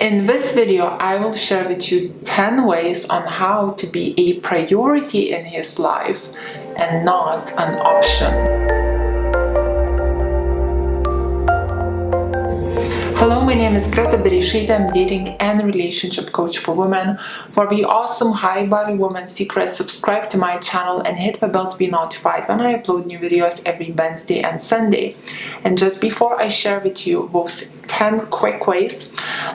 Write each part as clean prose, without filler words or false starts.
In this video, I will share with you 10 ways on how to be a priority in his life and not an option. Hello, my name is Greta Bereisaite. I'm dating and relationship coach for women. For the awesome high-value woman secrets, subscribe to my channel and hit the bell to be notified when I upload new videos every Wednesday and Sunday. And just before I share with you those 10 quick ways,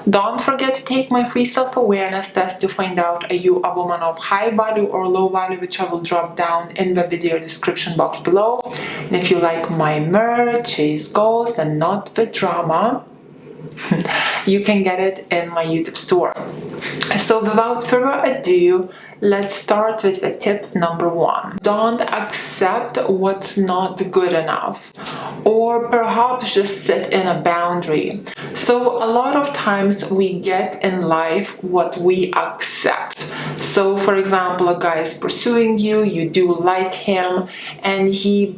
don't forget to take my free self-awareness test to find out are you a woman of high value or low value, which I will drop down in the video description box below. And if you like my merch, chase goals and not the drama, you can get it in my YouTube store. So without further ado, let's start with the tip number 1. Don't accept what's not good enough, or perhaps just set in a boundary. So a lot of times we get in life what we accept. So for example, a guy is pursuing you, you do like him, and he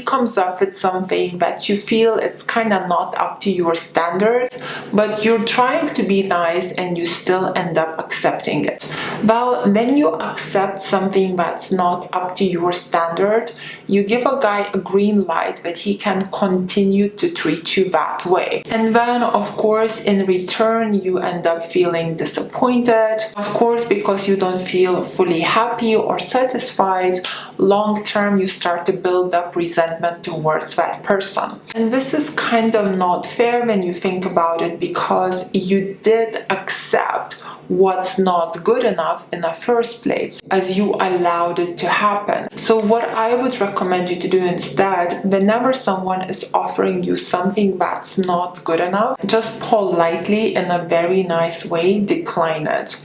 comes up with something that you feel it's kind of not up to your standards, but you're trying to be nice and you still end up accepting it. Well, when you accept something that's not up to your standard, you give a guy a green light that he can continue to treat you that way. And then, of course, in return, you end up feeling disappointed. Of course, because you don't feel fully happy or satisfied, long term, you start to build up resentment towards that person. And this is kind of not fair when you think about it, because you did accept what's not good enough in the first place as you allowed it to happen. So what I would recommend you to do instead, whenever someone is offering you something that's not good enough, just politely, in a very nice way, decline it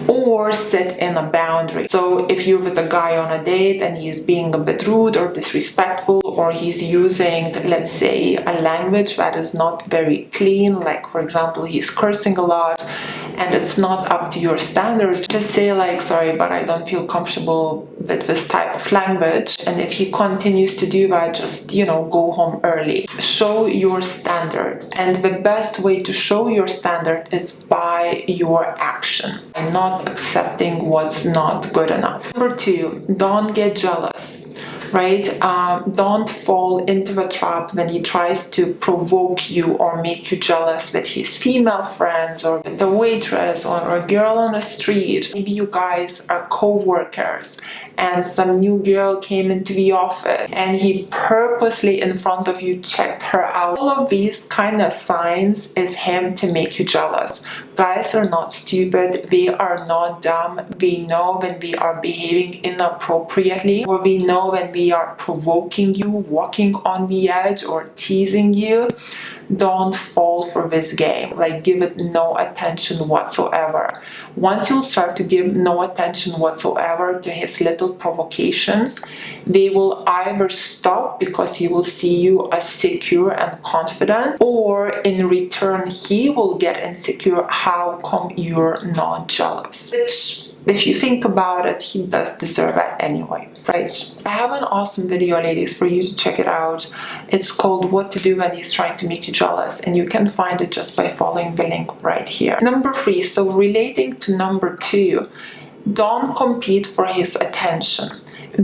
or set in a boundary. So if you're with a guy on a date and he's being a bit rude or disrespectful, or he's using, let's say, a language that is not very clean, like for example he's cursing a lot and it's not up to your standard, just say like, sorry, but I don't feel comfortable with this type of language. And if he continues to do that, just, go home early. Show your standard. And the best way to show your standard is by your action, by not accepting what's not good enough. Number 2, don't get jealous. Right? Don't fall into the trap when he tries to provoke you or make you jealous with his female friends, or with the waitress, or a girl on the street. Maybe you guys are co-workers and some new girl came into the office and he purposely in front of you checked her out. All of these kind of signs is him to make you jealous. Guys are not stupid, they are not dumb. We know when we are behaving inappropriately, or we know when we are provoking you, walking on the edge, or teasing you. Don't fall for this game. Like, give it no attention whatsoever. Once you'll start to give no attention whatsoever to his little provocations, they will either stop because he will see you as secure and confident, or in return he will get insecure. How come you're not jealous? Which, if you think about it, he does deserve it anyway, right? I have an awesome video, ladies, for you to check it out. It's called What to Do When He's Trying to Make You Jealous, and you can find it just by following the link right here. Number 3, so relating to number 2, don't compete for his attention.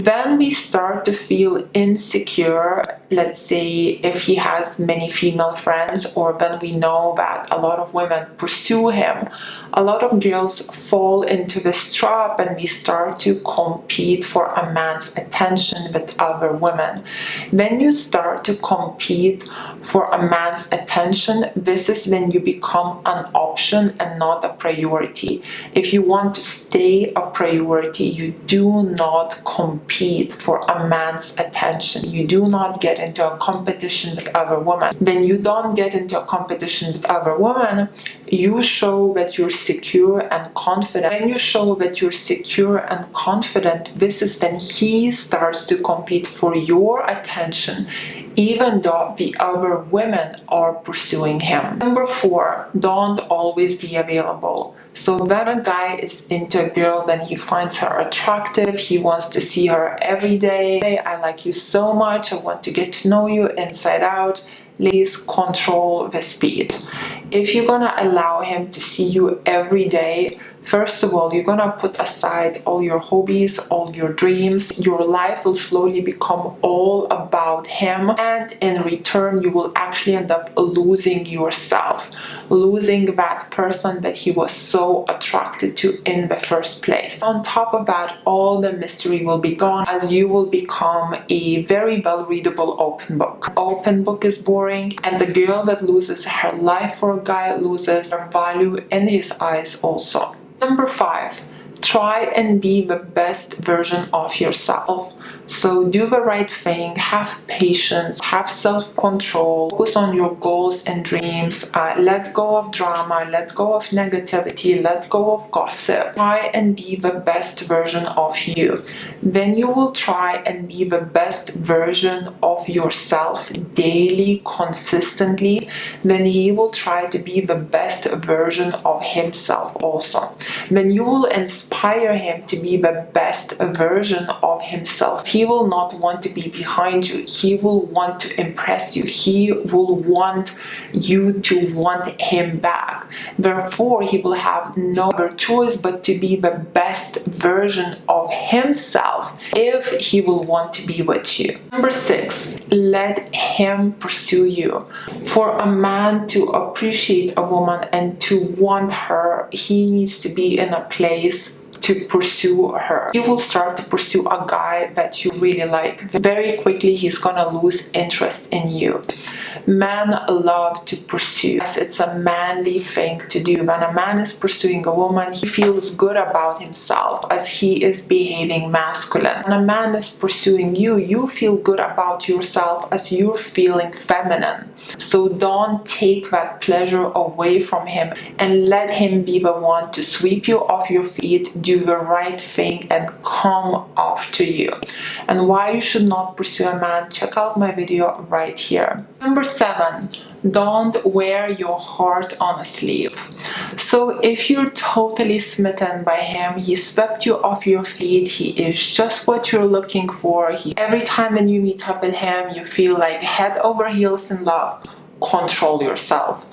When we start to feel insecure, let's say if he has many female friends, or when we know that a lot of women pursue him, a lot of girls fall into this trap and we start to compete for a man's attention with other women. When you start to compete for a man's attention, this is when you become an option and not a priority. If you want to stay a priority, you do not compete for a man's attention. You do not get into a competition with other women. When you don't get into a competition with other women, you show that you're secure and confident. When you show that you're secure and confident, this is when he starts to compete for your attention, even though the other women are pursuing him. Number 4, don't always be available. So when a guy is into a girl, then he finds her attractive, he wants to see her every day. I like you so much, I want to get to know you inside out. Ladies, control the speed. If you're gonna allow him to see you every day, first of all, you're gonna put aside all your hobbies, all your dreams. Your life will slowly become all about him, and in return, you will actually end up losing yourself, losing that person that he was so attracted to in the first place. On top of that, all the mystery will be gone, as you will become a very well-readable open book. Open book is boring, and the girl that loses her life for a guy loses her value in his eyes also. Number 5, try and be the best version of yourself. So do the right thing, have patience, have self-control, focus on your goals and dreams, let go of drama, let go of negativity, let go of gossip. Try and be the best version of you. Then you will try and be the best version of yourself daily, consistently. Then he will try to be the best version of himself also. Then you will inspire him to be the best version of himself. He will not want to be behind you. He will want to impress you. He will want you to want him back. Therefore, he will have no other choice but to be the best version of himself if he will want to be with you. Number 6, let him pursue you. For a man to appreciate a woman and to want her, he needs to be in a place to pursue her. You will start to pursue a guy that you really like. Very quickly, he's gonna lose interest in you. Men love to pursue. Yes, it's a manly thing to do. When a man is pursuing a woman, he feels good about himself as he is behaving masculine. When a man is pursuing you, you feel good about yourself as you're feeling feminine. So don't take that pleasure away from him and let him be the one to sweep you off your feet, do the right thing, and come after you. And why you should not pursue a man, check out my video right here. Number 7, don't wear your heart on a sleeve. So if you're totally smitten by him, he swept you off your feet, he is just what you're looking for. Every time when you meet up with him, you feel like head over heels in love. Control yourself.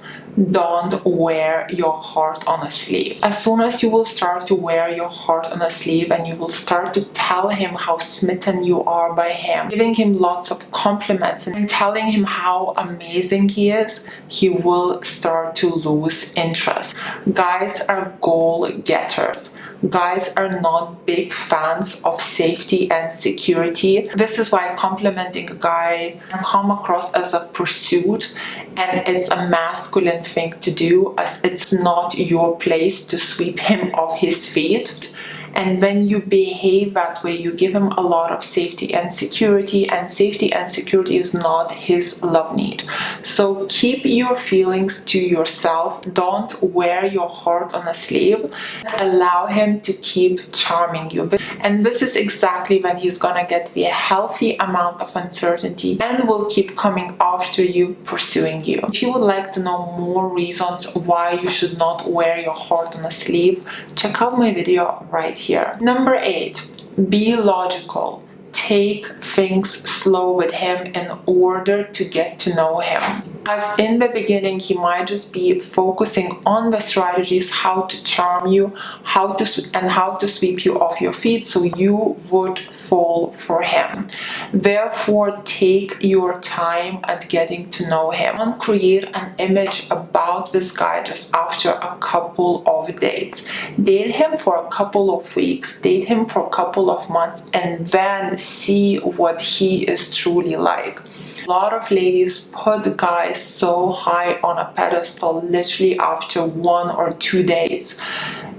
Don't wear your heart on a sleeve. As soon as you will start to wear your heart on a sleeve and you will start to tell him how smitten you are by him, giving him lots of compliments and telling him how amazing he is, he will start to lose interest. Guys are goal getters. Guys are not big fans of safety and security. This is why complimenting a guy can come across as a pursuit, and it's a masculine thing to do, as it's not your place to sweep him off his feet. And when you behave that way, you give him a lot of safety and security is not his love need. So keep your feelings to yourself. Don't wear your heart on a sleeve. Allow him to keep charming you. And this is exactly when he's gonna get the healthy amount of uncertainty and will keep coming after you, pursuing you. If you would like to know more reasons why you should not wear your heart on a sleeve, check out my video right here. Number 8, be logical. Take things slow with him in order to get to know him. As in the beginning, he might just be focusing on the strategies, how to charm you, how to sweep you off your feet so you would fall for him. Therefore, take your time at getting to know him. Don't create an image about this guy just after a couple of dates. Date him for a couple of weeks, date him for a couple of months, and then see what he is truly like. A lot of ladies put guys so high on a pedestal literally after 1 or 2 dates.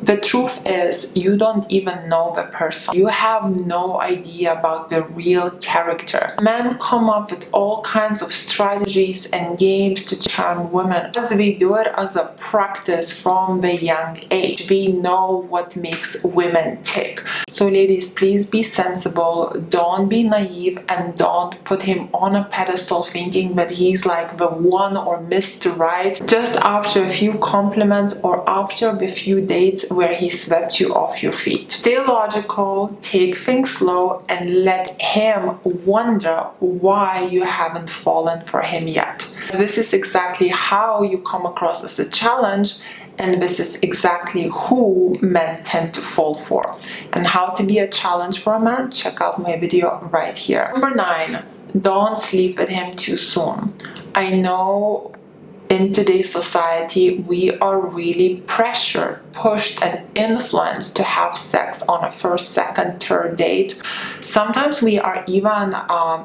The truth is, you don't even know the person. You have no idea about the real character. Men come up with all kinds of strategies and games to charm women, as we do it as a practice from the young age. We know what makes women tick. So ladies, please be sensible, don't be naive, and don't put him on a pedestal thinking that he's like the one or Mr. Right just after a few compliments or after a few dates where he swept you off your feet. Stay logical, take things slow, and let him wonder why you haven't fallen for him yet. This is exactly how you come across as a challenge, and this is exactly who men tend to fall for. And how to be a challenge for a man, check out my video right here. Number 9, don't sleep with him too soon. I know in today's society, we are really pressured, pushed, and influenced to have sex on a first, second, third date. Sometimes we are even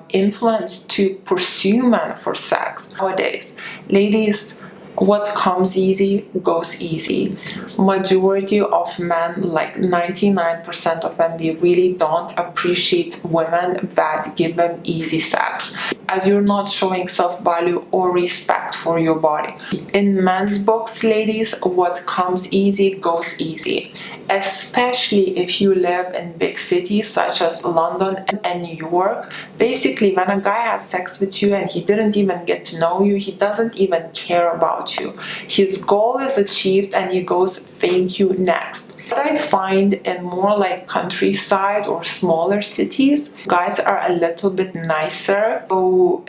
influenced to pursue men for sex. Nowadays, ladies, what comes easy goes easy. Majority of men, like 99% of them, they really don't appreciate women that give them easy sex, as you're not showing self-value or respect for your body. In men's books, ladies, what comes easy goes easy, especially if you live in big cities such as London and New York. Basically, when a guy has sex with you and he didn't even get to know you, he doesn't even care about you. His goal is achieved and he goes, thank you, next. What I find in more like countryside or smaller cities, guys are a little bit nicer. So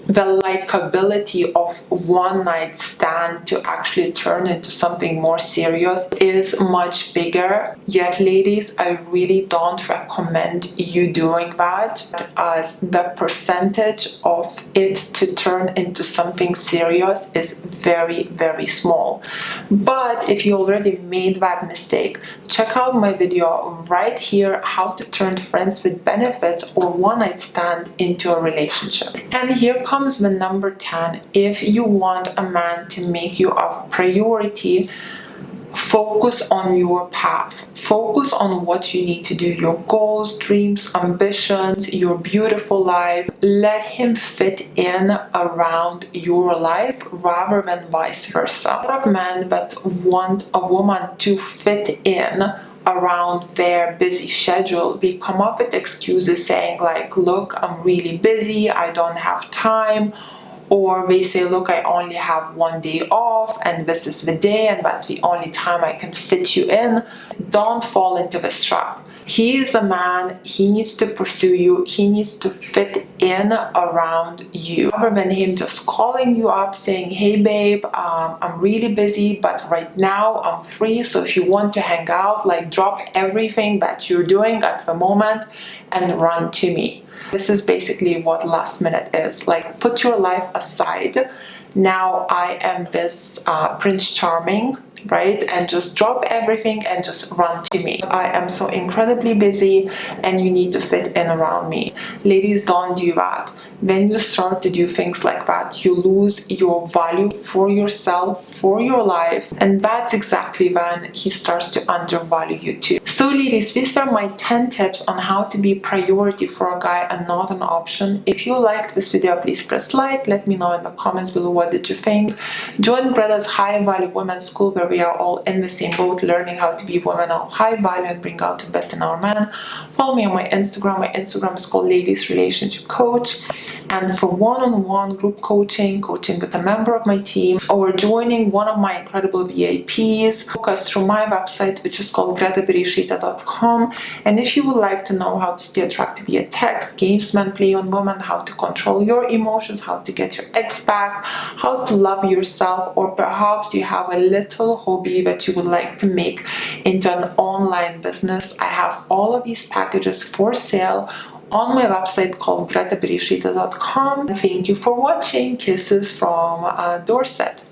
the likability of one night stand to actually turn into something more serious is much bigger. Yet ladies, I really don't recommend you doing that, as the percentage of it to turn into something serious is very, very small. But if you already made that mistake, check out my video right here, how to turn friends with benefits or one night stand into a relationship. And here comes the number 10. If you want a man to make you a priority, focus on your path. Focus on what you need to do, your goals, dreams, ambitions, your beautiful life. Let him fit in around your life rather than vice versa. A lot of men that want a woman to fit in around their busy schedule, we come up with excuses saying like, look, I'm really busy, I don't have time. Or they say, look, I only have one day off and this is the day and that's the only time I can fit you in. Don't fall into this trap. He is a man, he needs to pursue you, he needs to fit in around you. Rather than him just calling you up saying, hey babe, I'm really busy, but right now I'm free, so if you want to hang out, like drop everything that you're doing at the moment and run to me. This is basically what last minute is. Like, put your life aside. Now I am this Prince Charming, right? And just drop everything and just run to me. I am so incredibly busy and you need to fit in around me. Ladies, don't do that. When you start to do things like that, you lose your value for yourself, for your life, and that's exactly when he starts to undervalue you too. So ladies, these were my 10 tips on how to be priority for a guy and not an option. If you liked this video, please press like. Let me know in the comments below what did you think. Join Greta's High Value Women's School, where we are all in the same boat, learning how to be women of high value and bring out the best in our men. Follow me on my Instagram. My Instagram is called Ladies Relationship Coach. And for one-on-one group coaching with a member of my team, or joining one of my incredible VIPs, book us through my website, which is called GretaBereisaite.com. And if you would like to know how to stay attractive via text, games men play on women, how to control your emotions, how to get your ex back, how to love yourself, or perhaps you have a little hobby that you would like to make into an online business, I have all of these packages for sale on my website called GretaBereisaite.com. Thank you for watching. Kisses from Dorset.